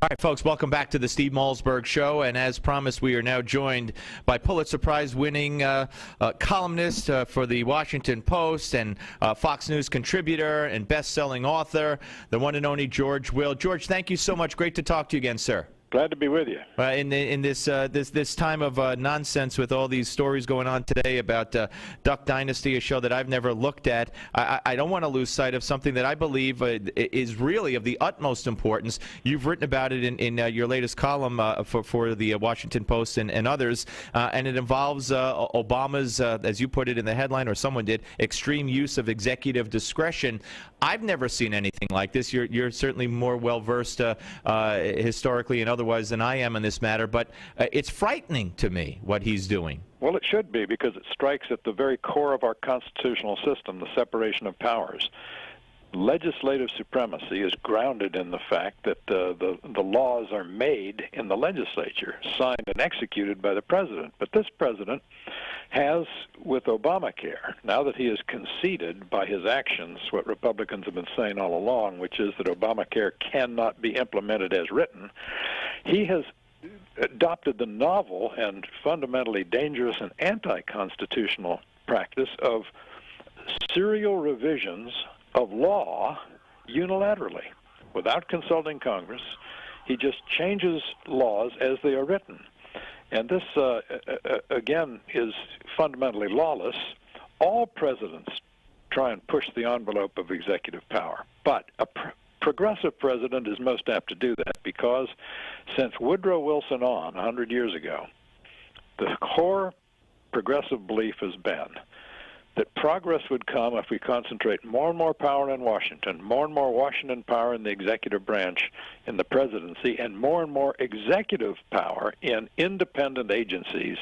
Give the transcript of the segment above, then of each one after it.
All right, folks, welcome back to the Steve Malzberg Show. And as promised, we are now joined by Pulitzer Prize-winning columnist for the Washington Post and Fox News contributor and best-selling author, the one and only George Will. George, thank you so much. Great to talk to you again, sir. Glad to be with you. In this time of nonsense with all these stories going on today about Duck Dynasty, a show that I've never looked at, I don't want to lose sight of something that I believe is really of the utmost importance. You've written about it in your latest column for the Washington Post and others, and it involves Obama's, as you put it in the headline, or someone did, extreme use of executive discretion. I've never seen anything like this. You're certainly more well-versed historically and otherwise than I am in this matter, but it's frightening to me what he's doing. Well, it should be, because it strikes at the very core of our constitutional system, the separation of powers. Legislative supremacy is grounded in the fact that the laws are made in the legislature, signed and executed by the president. But this president has, with Obamacare, now that he has conceded by his actions what Republicans have been saying all along, which is that Obamacare cannot be implemented as written, he has adopted the novel and fundamentally dangerous and anti-constitutional practice of serial revisions of law unilaterally, without consulting Congress. He just changes laws as they are written. And this, again, is fundamentally lawless. All presidents try and push the envelope of executive power, but a progressive president is most apt to do that, because since Woodrow Wilson on 100 years ago, the core progressive belief has been that progress would come if we concentrate more and more power in Washington, more and more Washington power in the executive branch, in the presidency, and more executive power in independent agencies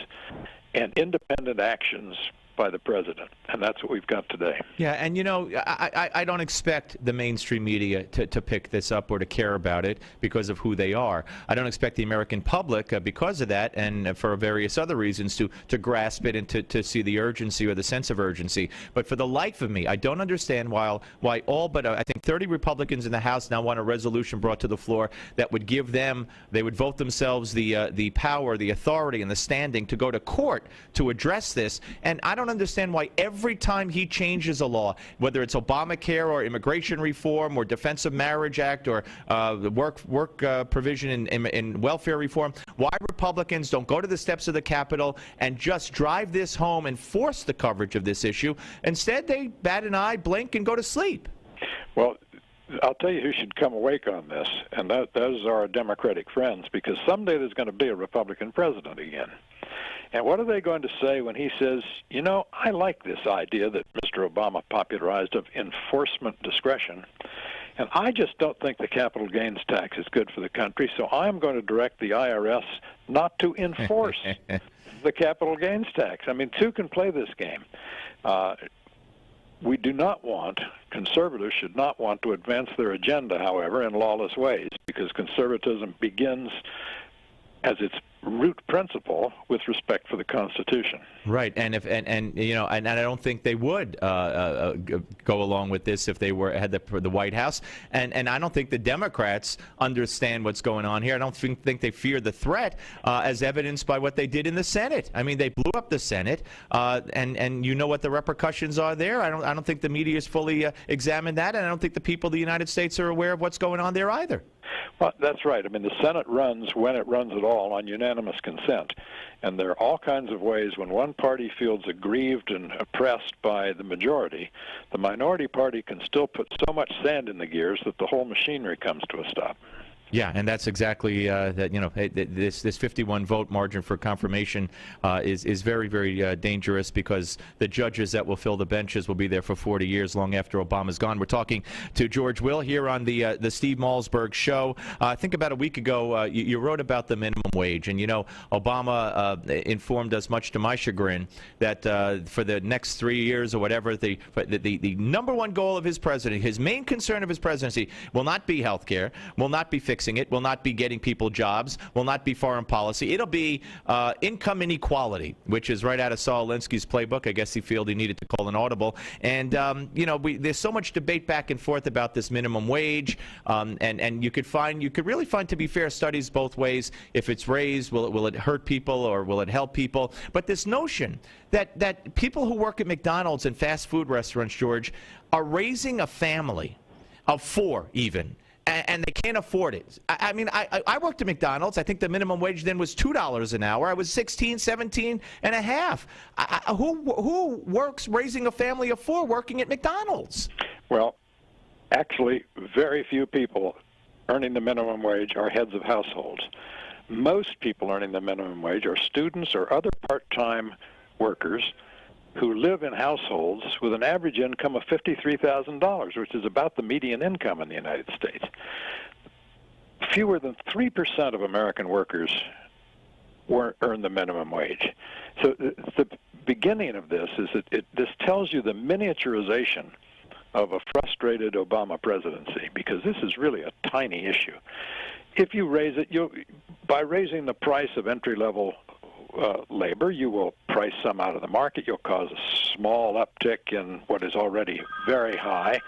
and independent actions by the president. And that's what we've got today. Yeah, and you know, I don't expect the mainstream media to pick this up or to care about it because of who they are. I don't expect the American public, because of that and for various other reasons, to grasp it and to see the urgency or the sense of urgency. But for the life of me, I don't understand why all but I think 30 Republicans in the House now want a resolution brought to the floor that would give them, they would vote themselves the power, the authority, and the standing to go to court to address this. And I don't understand why every time he changes a law, whether it's Obamacare or immigration reform or Defense of Marriage Act or the work provision in welfare reform, why Republicans don't go to the steps of the Capitol and just drive this home and force the coverage of this issue. Instead, they bat an eye, blink, and go to sleep. Well, I'll tell you who should come awake on this, and those are our Democratic friends, because someday there's going to be a Republican president again. And what are they going to say when he says, you know, I like this idea that Mr. Obama popularized of enforcement discretion, and I just don't think the capital gains tax is good for the country, so I'm going to direct the IRS not to enforce the capital gains tax. I mean, two can play this game. We do not want, conservatives should not want to advance their agenda, however, in lawless ways, because conservatism begins as its root principle with respect for the Constitution. Right, and you know, and I don't think they would go along with this if they had the White House, and I don't think the Democrats understand what's going on here. I don't think they fear the threat, as evidenced by what they did in the Senate. I mean, they blew up the Senate, and you know what the repercussions are there. I don't think the media has fully examined that, and I don't think the people of the United States are aware of what's going on there either. Well, that's right. I mean, the Senate runs, when it runs at all, on unanimous consent. And there are all kinds of ways when one party feels aggrieved and oppressed by the majority, the minority party can still put so much sand in the gears that the whole machinery comes to a stop. Yeah, and that's exactly that. You know, this 51 vote margin for confirmation is very, very dangerous, because the judges that will fill the benches will be there for 40 years, long after Obama's gone. We're talking to George Will here on the Steve Malzberg Show. I think about a week ago you wrote about the minimum wage, and you know, Obama informed us, much to my chagrin, that for the next 3 years or whatever, the number one goal of his presidency, his main concern of his presidency, will not be health care, will not be fixed fixing it, will not be getting people jobs, will not be foreign policy. It'll be income inequality, which is right out of Saul Alinsky's playbook. I guess he felt he needed to call an audible. And, there's so much debate back and forth about this minimum wage. And you could really find, to be fair, studies both ways. If it's raised, will it hurt people or will it help people? But this notion that people who work at McDonald's and fast food restaurants, George, are raising a family of 4 even, and they can't afford it. I mean, I worked at McDonald's. I think the minimum wage then was $2 an hour. I was 16, 17 and a half. Who works raising a family of 4 working at McDonald's? Well, actually, very few people earning the minimum wage are heads of households. Most people earning the minimum wage are students or other part-time workers who live in households with an average income of $53,000, which is about the median income in the United States. Fewer than 3% of American workers earn the minimum wage. So the beginning of this is that this tells you the miniaturization of a frustrated Obama presidency, because this is really a tiny issue. If you raise it, by raising the price of entry-level labor, you will price some out of the market. You'll cause a small uptick in what is already very high,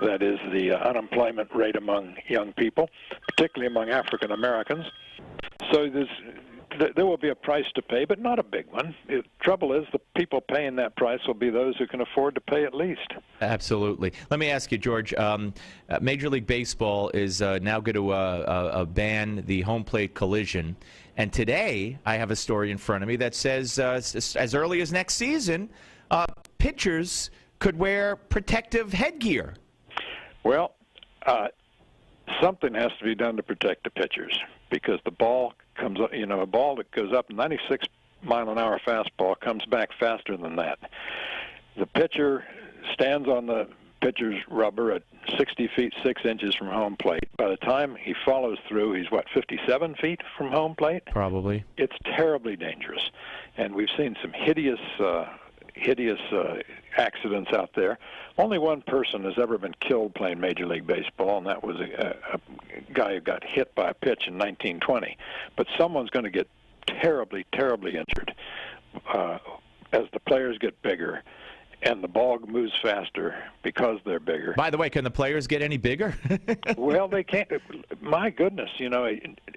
that is the unemployment rate among young people, particularly among African Americans. So there will be a price to pay, but not a big one. The trouble is the people paying that price will be those who can afford to pay at least. Absolutely. Let me ask you, George, Major League Baseball is now going to ban the home plate collision. And today I have a story in front of me that says as early as next season, pitchers could wear protective headgear. Well, something has to be done to protect the pitchers, because the ball comes up, a ball that goes up 96 mile an hour fastball comes back faster than that. The pitcher stands on the pitcher's rubber at 60 feet 6 inches from home plate. By the time he follows through, he's 57 feet from home plate? Probably. It's terribly dangerous. And we've seen some hideous accidents out there. Only one person has ever been killed playing Major League Baseball, and that was a guy who got hit by a pitch in 1920. But someone's going to get terribly, terribly injured as the players get bigger and the ball moves faster because they're bigger. By the way, can the players get any bigger? Well, they can't. My goodness,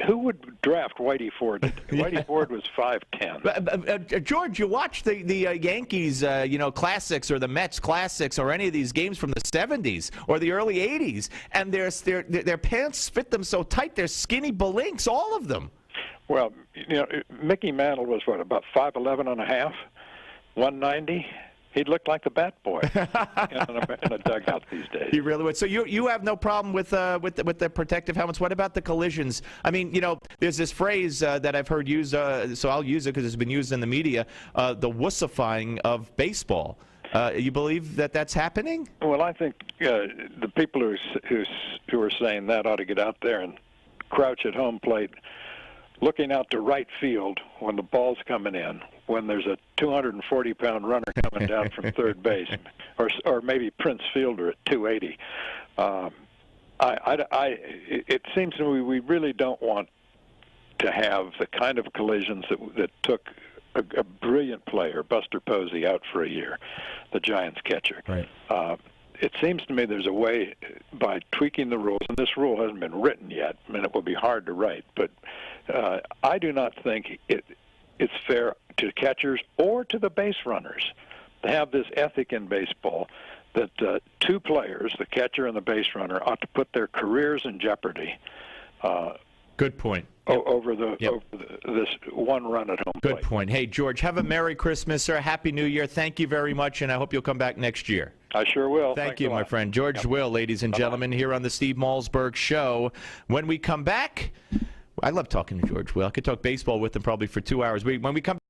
who would draft Whitey Ford? Whitey Ford was 5'10". George, you watch the Yankees, classics, or the Mets classics, or any of these games from the 70s or the early 80s, and their pants fit them so tight, they're skinny balinks, all of them. Well, Mickey Mantle was, about 5'11 and a half, 190? He'd look like the Bat Boy in a dugout these days. He really would. So you have no problem with the protective helmets. What about the collisions? I mean, there's this phrase that I've heard used, so I'll use it because it's been used in the media, the wussifying of baseball. You believe that that's happening? Well, I think the people who are saying that ought to get out there and crouch at home plate, looking out to right field when the ball's coming in, when there's a 240-pound runner coming down from third base, or maybe Prince Fielder at 280. It seems to me we really don't want to have the kind of collisions that took a brilliant player, Buster Posey, out for a year, the Giants catcher. Right. It seems to me there's a way, by tweaking the rules, and this rule hasn't been written yet, and it will be hard to write, but I do not think it's fair to catchers or to the base runners to have this ethic in baseball that two players, the catcher and the base runner, ought to put their careers in jeopardy. Good point. Over this one run at home plate. Good point. Hey, George, have a Merry Christmas, sir. Happy New Year. Thank you very much, and I hope you'll come back next year. I sure will. Thank you, my friend. George Will, ladies and gentlemen, here on the Steve Malzberg Show. When we come back, I love talking to George Will. I could talk baseball with him probably for 2 hours. When we come